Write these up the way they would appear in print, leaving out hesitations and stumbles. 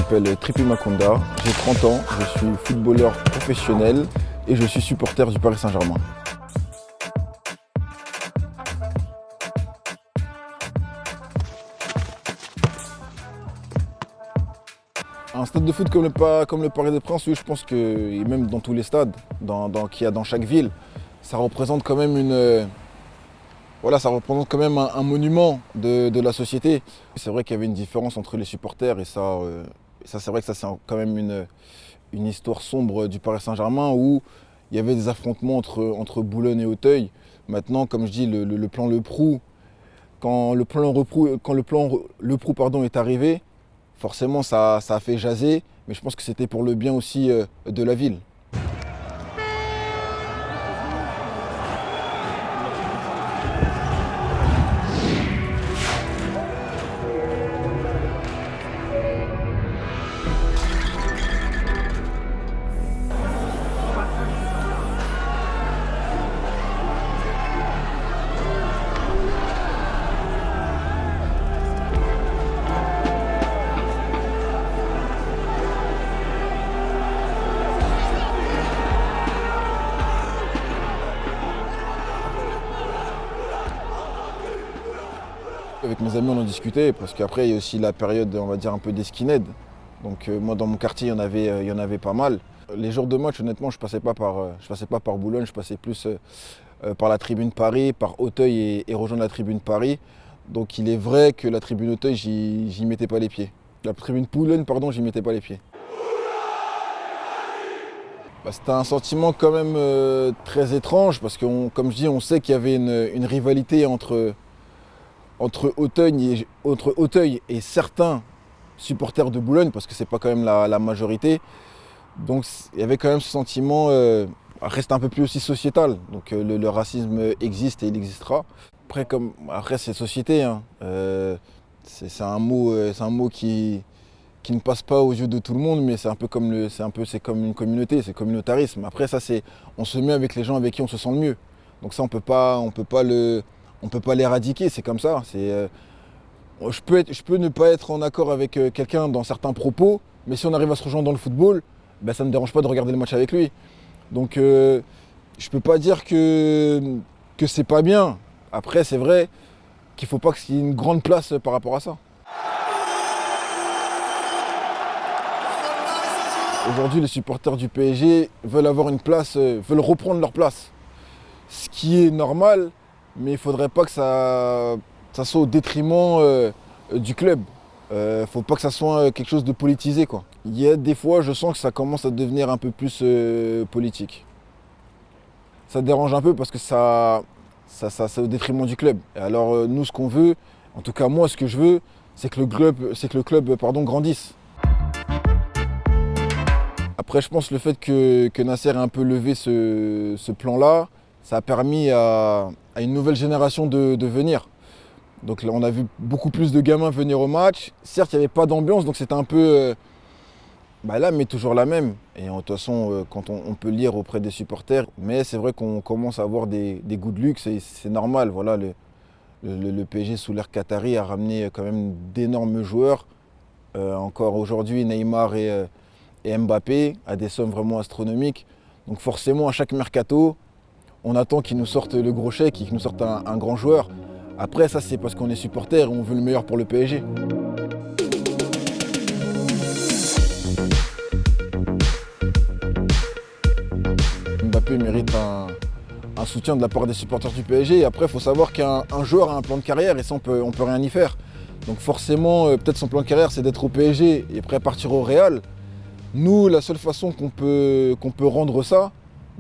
m'appelle Tripi Makonda, j'ai 30 ans, je suis footballeur professionnel et je suis supporter du Paris Saint-Germain. Un stade de foot comme le Parc des Princes, oui, je pense que, et même dans tous les stades qu'il y a dans chaque ville, ça représente quand même un monument de la société. C'est vrai qu'il y avait une différence entre les supporters et ça c'est vrai que ça c'est quand même une histoire sombre du Paris Saint-Germain où il y avait des affrontements entre Boulogne et Auteuil. Maintenant, comme je dis, le plan Le Prou, quand le plan Le Prou est arrivé, forcément ça a fait jaser, mais je pense que c'était pour le bien aussi de la ville. Avec mes amis, on en discutait parce qu'après, il y a aussi la période, on va dire, un peu des skinheads. Donc moi, dans mon quartier, il y en avait pas mal. Les jours de match, honnêtement, je passais pas par Boulogne, je passais plus par la tribune Paris, par Auteuil et rejoindre la tribune Paris. Donc il est vrai que la tribune Auteuil, j'y mettais pas les pieds. La tribune Boulogne, pardon, j'y mettais pas les pieds. C'était un sentiment quand même très étrange parce que, comme je dis, on sait qu'il y avait une rivalité entre Auteuil et certains supporters de Boulogne, parce que c'est pas quand même la majorité. Donc il y avait quand même ce sentiment, reste un peu plus aussi sociétal. Donc le racisme existe et il existera. Après c'est société, hein. C'est un mot qui ne passe pas aux yeux de tout le monde, mais c'est comme une communauté, c'est communautarisme. Après ça on se met avec les gens avec qui on se sent le mieux. Donc ça on peut pas l'éradiquer, c'est comme ça. Je peux ne pas être en accord avec quelqu'un dans certains propos, mais si on arrive à se rejoindre dans le football, ça ne me dérange pas de regarder le match avec lui. Donc je peux pas dire que c'est pas bien. Après c'est vrai qu'il faut pas qu'il y ait une grande place par rapport à ça. Aujourd'hui les supporters du PSG veulent avoir une place, veulent reprendre leur place. Ce qui est normal, mais il ne faudrait pas que ça soit au détriment du club. Faut pas que ça soit quelque chose de politisé, quoi. Il y a des fois, je sens que ça commence à devenir un peu plus politique. Ça dérange un peu parce que ça c'est au détriment du club. Et alors nous, ce qu'on veut, en tout cas moi, ce que je veux, c'est que le club grandisse. Après, je pense le fait que Nasser ait un peu levé ce plan-là, ça a permis à une nouvelle génération de venir. Donc là, on a vu beaucoup plus de gamins venir au match. Certes, il n'y avait pas d'ambiance, donc c'était un peu là, mais toujours la même. Et de toute façon, quand on peut lire auprès des supporters, mais c'est vrai qu'on commence à avoir des goûts de luxe et c'est normal. Voilà, le PSG sous l'ère qatari a ramené quand même d'énormes joueurs. Encore aujourd'hui, Neymar et Mbappé à des sommes vraiment astronomiques. Donc forcément, à chaque mercato, on attend qu'ils nous sortent le gros chèque, qu'ils nous sortent un grand joueur. Après, ça, c'est parce qu'on est supporter et on veut le meilleur pour le PSG. Mbappé mérite un soutien de la part des supporters du PSG. Et après, il faut savoir qu'un joueur a un plan de carrière et ça, on peut rien y faire. Donc forcément, peut-être son plan de carrière, c'est d'être au PSG et après partir au Real. Nous, la seule façon qu'on peut rendre ça,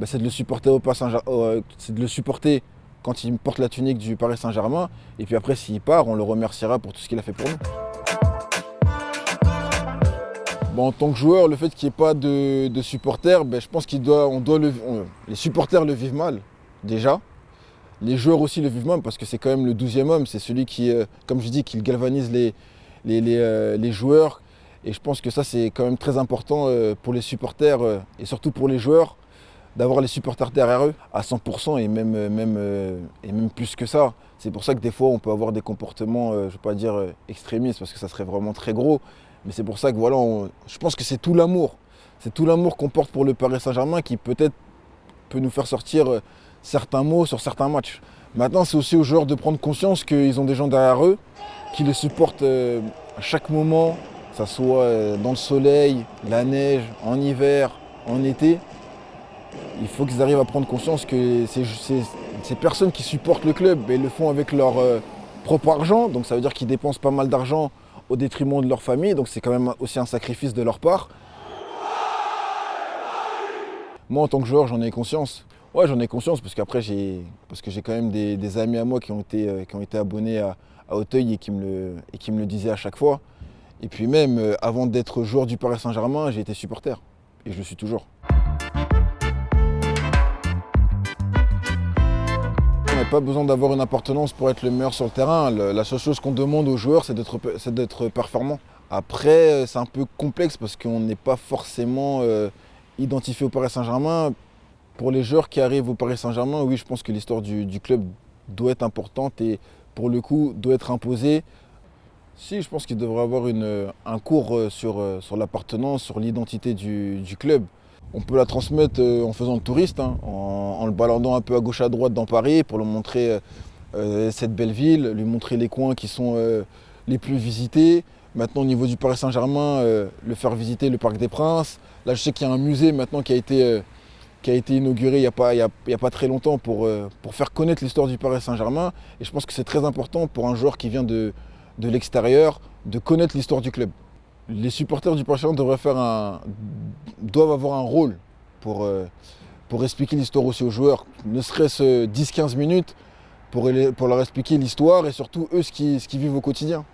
c'est de le supporter c'est de le supporter quand il porte la tunique du Paris Saint-Germain. Et puis après, s'il part, on le remerciera pour tout ce qu'il a fait pour nous. En tant que joueur, le fait qu'il n'y ait pas de supporters, je pense les supporters le vivent mal, déjà. Les joueurs aussi le vivent mal parce que c'est quand même le 12e homme. C'est celui qui, comme je dis, qui galvanise les joueurs. Et je pense que ça, c'est quand même très important pour les supporters et surtout pour les joueurs, d'avoir les supporters derrière eux à 100% et même plus que ça. C'est pour ça que des fois on peut avoir des comportements, je ne vais pas dire extrémistes parce que ça serait vraiment très gros, mais c'est pour ça que voilà, je pense que c'est tout l'amour. C'est tout l'amour qu'on porte pour le Paris Saint-Germain qui peut-être peut nous faire sortir certains mots sur certains matchs. Maintenant, c'est aussi aux joueurs de prendre conscience qu'ils ont des gens derrière eux qui les supportent à chaque moment, que ce soit dans le soleil, la neige, en hiver, en été. Il faut qu'ils arrivent à prendre conscience que ces personnes qui supportent le club, ils le font avec leur propre argent. Donc ça veut dire qu'ils dépensent pas mal d'argent au détriment de leur famille. Donc c'est quand même aussi un sacrifice de leur part. Moi, en tant que joueur, j'en ai conscience. Ouais, j'en ai conscience parce qu'après, j'ai quand même des amis à moi qui ont été abonnés à Auteuil et qui me le disaient à chaque fois. Et puis même, avant d'être joueur du Paris Saint-Germain, j'ai été supporter. Et je le suis toujours. On n'a pas besoin d'avoir une appartenance pour être le meilleur sur le terrain. La seule chose qu'on demande aux joueurs, c'est d'être performant. Après, c'est un peu complexe parce qu'on n'est pas forcément identifié au Paris Saint-Germain. Pour les joueurs qui arrivent au Paris Saint-Germain, oui, je pense que l'histoire du club doit être importante et pour le coup doit être imposée. Si, je pense qu'il devrait y avoir un cours sur l'appartenance, sur l'identité du club. On peut la transmettre en faisant le touriste, hein, en le baladant un peu à gauche à droite dans Paris pour lui montrer cette belle ville, lui montrer les coins qui sont les plus visités. Maintenant, au niveau du Paris Saint-Germain, le faire visiter le Parc des Princes. Là, je sais qu'il y a un musée maintenant qui a été inauguré il n'y a pas très longtemps pour faire connaître l'histoire du Paris Saint-Germain. Et je pense que c'est très important pour un joueur qui vient de l'extérieur de connaître l'histoire du club. Les supporters du Paris Saint-Germain doivent avoir un rôle pour expliquer l'histoire aussi aux joueurs, ne serait-ce 10-15 minutes pour leur expliquer l'histoire et surtout eux ce qu'ils vivent au quotidien.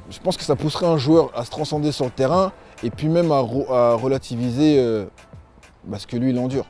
Je pense que ça pousserait un joueur à se transcender sur le terrain et puis même à relativiser ce que lui il endure.